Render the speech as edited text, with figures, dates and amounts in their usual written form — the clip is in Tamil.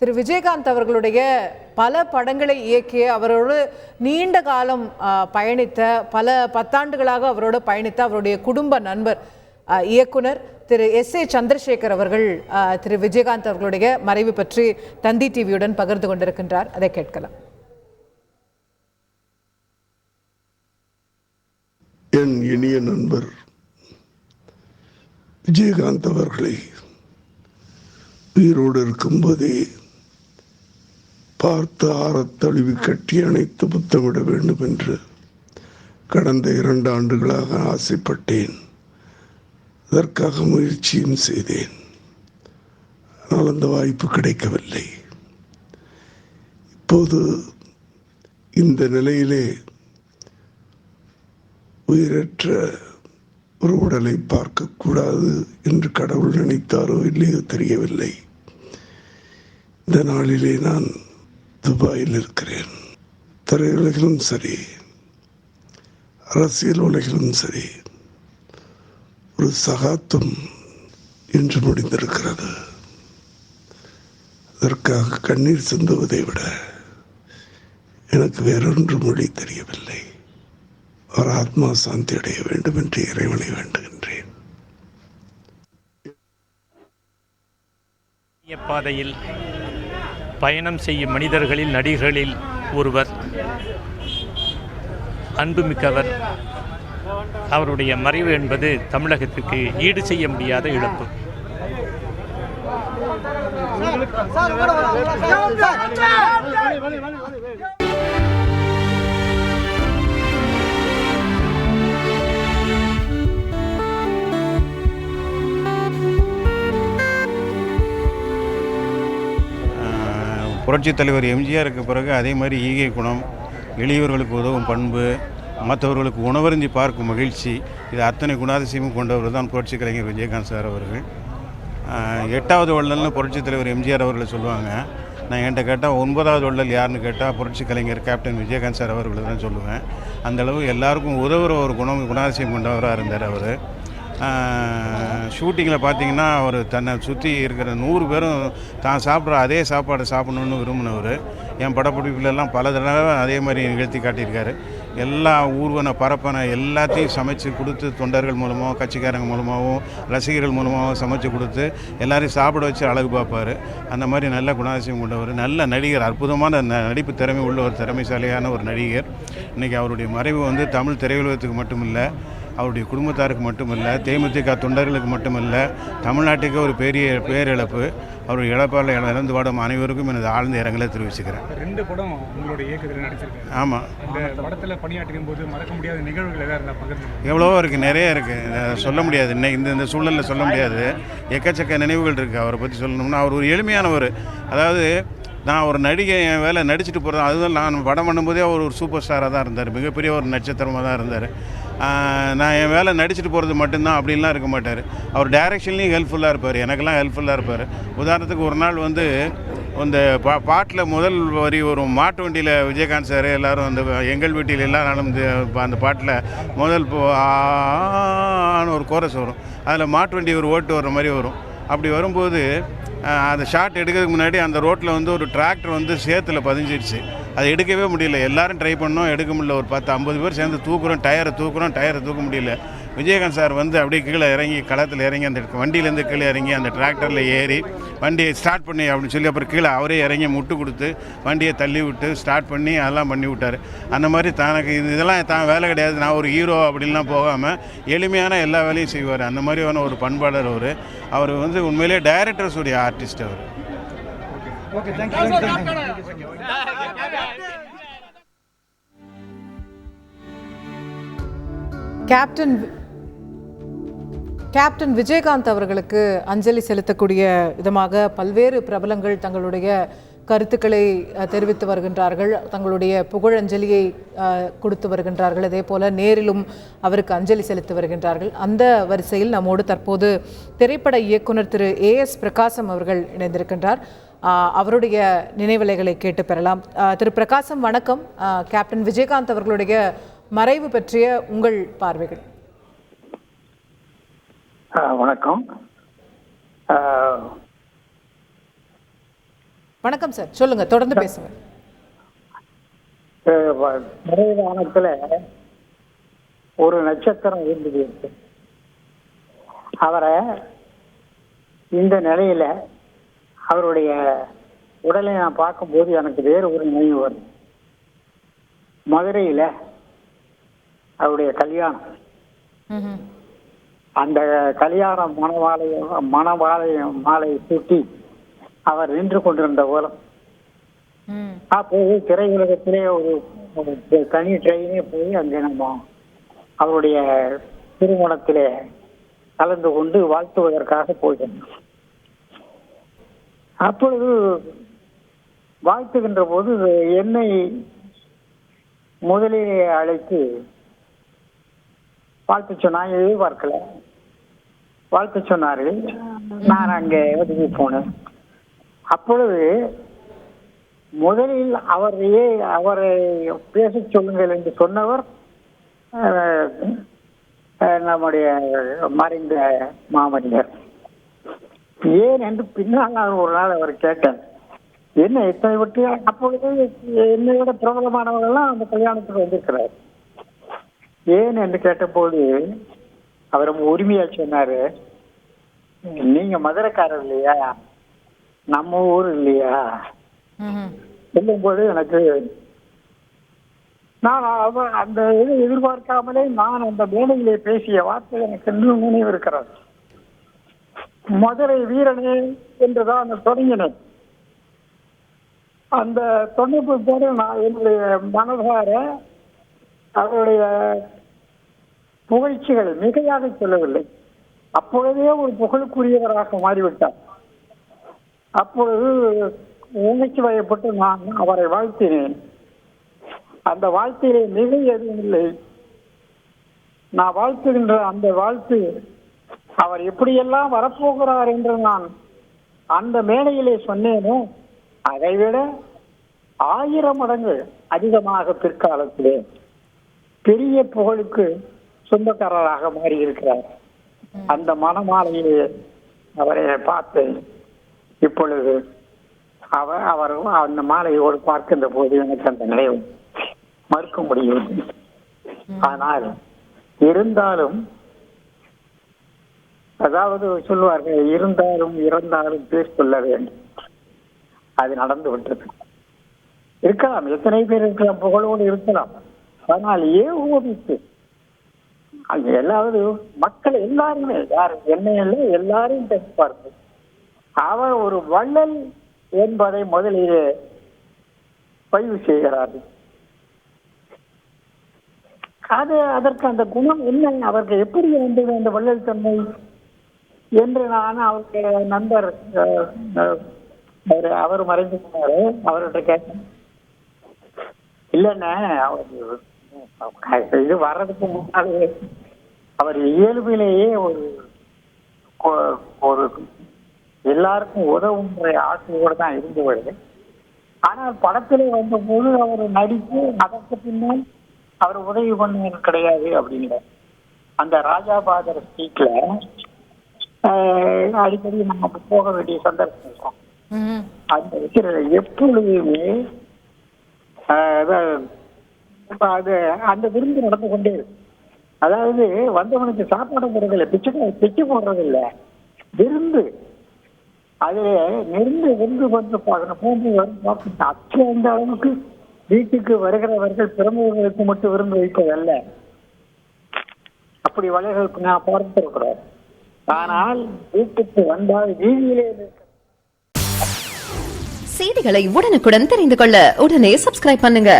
திரு விஜயகாந்த் அவர்களுடைய பல படங்களை இயக்கிய, அவரோடு நீண்ட காலம் பயணித்த, பல பத்தாண்டுகளாக அவரோடு பயணித்த அவருடைய குடும்ப நண்பர் இயக்குனர் திரு S.A. சந்திரசேகர் அவர்கள் திரு விஜயகாந்த் அவர்களுடைய மறைவு பற்றி தந்தி டிவியுடன் பகிர்ந்து கொண்டிருக்கின்றார். அதை கேட்கலாம். என் இனிய நண்பர் விஜயகாந்த் அவர்களை உயிரோடு இருக்கும்போதே பார்த்து ஆறத்தழுவி கட்டி அணைத்து புத்தமிட வேண்டும் என்று கடந்த 2 ஆண்டுகளாக ஆசைப்பட்டேன். அதற்காக முயற்சியும் செய்தேன். ஆனால் அந்த வாய்ப்பு கிடைக்கவில்லை. இப்போது இந்த நிலையிலே உயிரற்ற ஒரு உடலை பார்க்கக்கூடாது என்று கடவுள் நினைத்தாரோ இல்லையோ தெரியவில்லை. இந்த நாளிலே நான் துபாயில் இருக்கிறேன். திரையுலகிலும் சரி, அரசியல் உலகிலும் சரி, ஒரு சகாப்தம் இன்று முடிந்திருக்கிறது. அதற்காக கண்ணீர் சிந்துவதை விட எனக்கு வேறொன்று மொழி தெரியவில்லை. அவர் ஆத்மா சாந்தி அடைய வேண்டும் என்று இறைவனை வேண்டுகின்றேன். பாதையில் பயணம் செய்யும் மனிதர்களில், நடிகர்களில் ஒருவர், அன்புமிக்கவர். அவருடைய மறைவு என்பது தமிழகத்திற்கு ஈடு செய்ய முடியாத இழப்பு. புரட்சித் தலைவர் எம்ஜிஆருக்கு பிறகு அதே மாதிரி ஈகை குணம், எளியவர்களுக்கு உதவும் பண்பு, மற்றவர்களுக்கு உணவருந்தி பார்க்கும் மகிழ்ச்சி, இது அத்தனை குணாதிசயமும் கொண்டவர் தான் புரட்சி கலைஞர் விஜயகாந்த் சார் அவர்கள். 8வது வள்ளல்னு புரட்சித் தலைவர் எம்ஜிஆர் அவர்களை சொல்லுவாங்க. நான் என்கிட்ட கேட்டால் 9வது வள்ளல் யாருன்னு கேட்டால் புரட்சி கலைஞர் கேப்டன் விஜயகாந்த் சார் அவர்களை தான் சொல்லுவேன். அந்தளவு எல்லாருக்கும் உதவுற ஒரு குணாதிசயம் கொண்டவராக இருந்தார் அவர். ஷூட்டிங்கில் பார்த்தீங்கன்னா அவர் தன்னை சுற்றி இருக்கிற 100 பேரும் தான் சாப்பிட்ற அதே சாப்பாடை சாப்பிடணுன்னு விரும்பினவர். என் படப்பிடிப்புலெல்லாம் பல தடவை அதே மாதிரி நிகழ்த்தி காட்டியிருக்காரு. எல்லா ஊர்வன பரப்பனை எல்லாத்தையும் சமைச்சு கொடுத்து, தொண்டர்கள் மூலமாகவும் கட்சிக்காரங்க மூலமாகவும் ரசிகர்கள் மூலமாகவும் சமைச்சு கொடுத்து எல்லாரையும் சாப்பிட வச்சு அழகு பார்ப்பார். அந்த மாதிரி நல்ல குணாதிசயம் கொண்டவர், நல்ல நடிகர், அற்புதமான நடிப்பு திறமை உள்ள ஒரு திறமைசாலியான ஒரு நடிகர். இன்றைக்கி அவருடைய மறைவு வந்து தமிழ் திரையுலகத்துக்கு மட்டும் இல்லை, அவருடைய குடும்பத்தாருக்கு மட்டுமல்ல, தேமுதிக தொண்டர்களுக்கு மட்டுமல்ல, தமிழ்நாட்டுக்கு ஒரு பெரிய பேரிழப்பு. அவர் இழப்பால் இறந்து வாடும் அனைவருக்கும் எனது ஆழ்ந்த இரங்கலை தெரிவிச்சுக்கிறேன். 2 படம் உங்களுடைய இயக்கத்தில் நடிச்சிருக்கேன். ஆமாம். அந்த படத்தில் பணியாற்றும் போது மறக்க முடியாத நிகழ்வுகள் எதாவது இருந்தால் பகிர்ந்து. எவ்வளவோ இருக்குது, நிறைய இருக்குது, சொல்ல முடியாது. இந்த சூழலில் சொல்ல முடியாது. எக்கச்சக்க நினைவுகள் இருக்குது அவரை பற்றி சொல்லணும்னா. அவர் ஒரு எளிமையானவர். அதாவது நான் ஒரு நடிகை என் வேலை நடிச்சுட்டு போகிறது, அதுதான் நான் படம் பண்ணும்போதே அவர் ஒரு சூப்பர் ஸ்டாராக தான் இருந்தார், மிகப்பெரிய ஒரு நட்சத்திரமாக தான் இருந்தார். நான் என் வேலை நடிச்சுட்டு போகிறது மட்டும்தான் அப்படின்லாம் இருக்க மாட்டார். அவர் டைரக்ஷன்லேயும் ஹெல்ப்ஃபுல்லாக இருப்பார், எனக்கெல்லாம் ஹெல்ப்ஃபுல்லாக இருப்பார். உதாரணத்துக்கு ஒரு நாள் வந்து அந்த பாட்டில் முதல் வரி வரும், மாட்டு வண்டியில் விஜயகாந்த் சார் எல்லோரும் அந்த எங்கள் வீட்டில் எல்லா நாளும் அந்த பாட்டில் முதல் ஒரு கோரஸ் வரும். அதில் மாட்டு வண்டி ஒரு ஓட்டு வர்ற மாதிரி வரும். அப்படி வரும்போது அந்த ஷாட் எடுக்கிறதுக்கு முன்னாடி அந்த ரோட்டில் வந்து ஒரு டிராக்டர் வந்து சேத்துல பதிஞ்சிடுச்சு. அதை எடுக்கவே முடியல. எல்லோரும் ட்ரை பண்ணோம், எடுக்க முடியல. ஒரு 10-50 பேர் சேர்ந்து தூக்குறோம், டயரை தூக்க முடியல. விஜயகாந்த் சார் வந்து அப்படியே கீழே இறங்கி, களத்தில் இறங்கி, அந்த வண்டியிலேருந்து கீழே இறங்கி அந்த டிராக்டரில் ஏறி வண்டியை ஸ்டார்ட் பண்ணி அப்படின்னு சொல்லி அப்புறம் கீழே அவரே இறங்கி முட்டு கொடுத்து வண்டியை தள்ளி விட்டு ஸ்டார்ட் பண்ணி அதெல்லாம் பண்ணி விட்டார். அந்த மாதிரி தனக்கு இதெல்லாம் தான் வேலை கிடையாது, நான் ஒரு ஹீரோ அப்படின்லாம் போகாமல் எளிமையான எல்லா வேலையும் செய்வார். அந்த மாதிரியான ஒரு பண்பாளர் அவர். அவர் வந்து உண்மையிலே டைரக்டர்ஸ் உடைய ஆர்டிஸ்ட் அவர். கேப்டன் விஜயகாந்த் அவர்களுக்கு அஞ்சலி செலுத்தக்கூடிய விதமாக பல்வேறு பிரபலங்கள் தங்களுடைய கருத்துக்களை தெரிவித்து வருகின்றார்கள், தங்களுடைய புகழஞ்சலியை கொடுத்து வருகின்றார்கள். அதே போல நேரிலும் அவருக்கு அஞ்சலி செலுத்தி வருகின்றார்கள். அந்த வரிசையில் நம்மோடு தற்போது திரைப்பட இயக்குனர் திரு A.S. பிரகாசம் அவர்கள் இணைந்திருக்கின்றார். அவருடைய நினைவலைகளை கேட்டு பெறலாம். திரு பிரகாசம் வணக்கம். கேப்டன் விஜயகாந்த் அவர்களுடைய மறைவு பற்றிய உங்கள் பார்வைகள். வணக்கம். வணக்கம் சார், சொல்லுங்க, தொடர்ந்து பேசுங்க. நிறைவானத்துல ஒரு நட்சத்திரம் இருந்தது. அவரை இந்த நிலையில அவருடைய உடலை நான் பார்க்கும்போது எனக்கு வேறு ஒரு நினைவு வரும். மதுரையில அவருடைய கல்யாணம், அந்த கல்யாண மாலை சூட்டி அவர் நின்று கொண்டிருந்த போலம். அப்போது திரையுலகத்திலே ஒரு தனி ட்ரெயினே போய் அங்கே நம்ம அவருடைய திருமணத்திலே கலந்து கொண்டு வாழ்த்துவதற்காக போயிருந்தோம். அப்பொழுது வாழ்த்துகின்ற போது என்னை முதலிலே அழைத்து வாழ்த்து சொன்னாங்க. எதிர்பார்க்கல, வாழ்த்து சொன்னார்கள். நான் அங்கே ஒதுங்கி போனேன். அப்பொழுது முதலில் அவரை பேச சொல்லுங்கள் என்று சொன்னவர் நம்முடைய மறைந்த மாமனிதர். ஏன் என்று பின்னால் நான் ஒரு நாள் அவர் கேட்டேன், என்ன இத்தனை விட்டு. அப்பொழுது என்னை விட பிரபலமானவர்கள்லாம் அந்த கல்யாணத்துக்கு வந்திருக்கிறார். ஏன் என்று கேட்டபோது அவர் உரிமையா சொன்னாரு, நீங்க மதுரைக்காரர் இல்லையா, நம்ம ஊர் இல்லையா சொல்லும்போது எனக்கு நான் அந்த இதை எதிர்பார்க்காமலே நான் அந்த மேடையிலே பேசிய வார்த்தை எனக்கு இன்னும் நினைவு இருக்கிறது. மதுரை வீரனே என்றுதான் தொடங்கினேன். அந்த தொண்ணூறு பேரு நான் என்னுடைய மனதார அவருடைய புகழ்ச்சிகள் மிகையாக சொல்லவில்லை. அப்பொழுதே ஒரு புகழுக்குரியவராக மாறிவிட்டார். அப்பொழுது உணர்ச்சி வயப்பட்டு நான் அவரை வாழ்த்தினேன். அந்த வாழ்த்திலே மிக எதுவும் இல்லை. நான் வாழ்த்துகின்ற அந்த வாழ்த்து அவர் எப்படியெல்லாம் வரப்போகிறார் என்று நான் அந்த மேடையிலே சொன்னேனோ அதைவிட 1000 மடங்கு அதிகமாக பிற்காலத்திலே பெரிய புகழுக்கு சொந்தக்காரராக மாறியிருக்கிறார். அந்த மனமாலையிலே அவரை பார்த்தேன். இப்பொழுது அவர் அந்த மாலையோடு பார்க்கின்ற போது எனக்கு அந்த நிலையை மறுக்க முடியவில்லை. ஆனால் இருந்தாலும், அதாவது சொல்வார்கள், இருந்தாலும் இறந்தாலும் பேர் சொல்ல வேண்டும். அது நடந்து விட்டது. இருக்கலாம், எத்தனை பேர் இருக்கலாம், புகழோடு இருக்கலாம். ஆனால் ஏகோபித்து எல்லாவது மக்கள் எல்லாருமே, யார் என்ன எல்லாரும் பேசுவார்கள். அவர் ஒரு வள்ளல் என்பதை முதலிலே பதிவு செய்கிறார்கள். அதற்கு அந்த குணம் என்ன, அவருக்கு எப்படி வந்தது அந்த வள்ளல் தன்மை என்று நான் அவருடைய நண்பர் அவர் மறைந்து போனாரு, அவர்கிட்ட கேட்டேன். இல்லைன்னா அவர் இது வர்றதுக்கு முன்னாலே அவர் இயல்பிலேயே ஒரு எல்லாருக்கும் உதவும் ஆசையோடு தான் இருந்து வருது. ஆனால் படத்திலே வந்த போது அவர் நடித்து அதற்கு பின்னால் அவர் உதவி பண்ண கிடையாது அப்படிங்கிற அந்த ராஜாபாதர் ஸ்ட்ரீட்ல அடிக்கடி நம்ம போக வேண்டிய சந்தர்ப்பம். அந்த விஷயத்துல எப்பொழுதுமே அது அந்த விருந்து நடந்து கொண்டே இருக்கு. அதாவது வந்தவனுக்கு சாப்பாடு போடுறதில்லை, பிச்சை போடுறதில்லை, விருந்து. அதுல நெருந்து வெந்து வந்து போன்று வரும். அச்சு அந்த அளவுக்கு வீட்டுக்கு வருகிறவர்கள் பிரமுகர்களுக்கு மட்டும் விருந்து வைப்பதல்ல, அப்படி வலைகளுக்கு நான் பார்த்திருக்கிறோம். ஆனால் வீட்டுக்கு வந்தால் வீதியிலே செய்திகளை உடனுக்குடன் தெரிந்து கொள்ள உடனே சப்ஸ்கிரைப் பண்ணுங்க.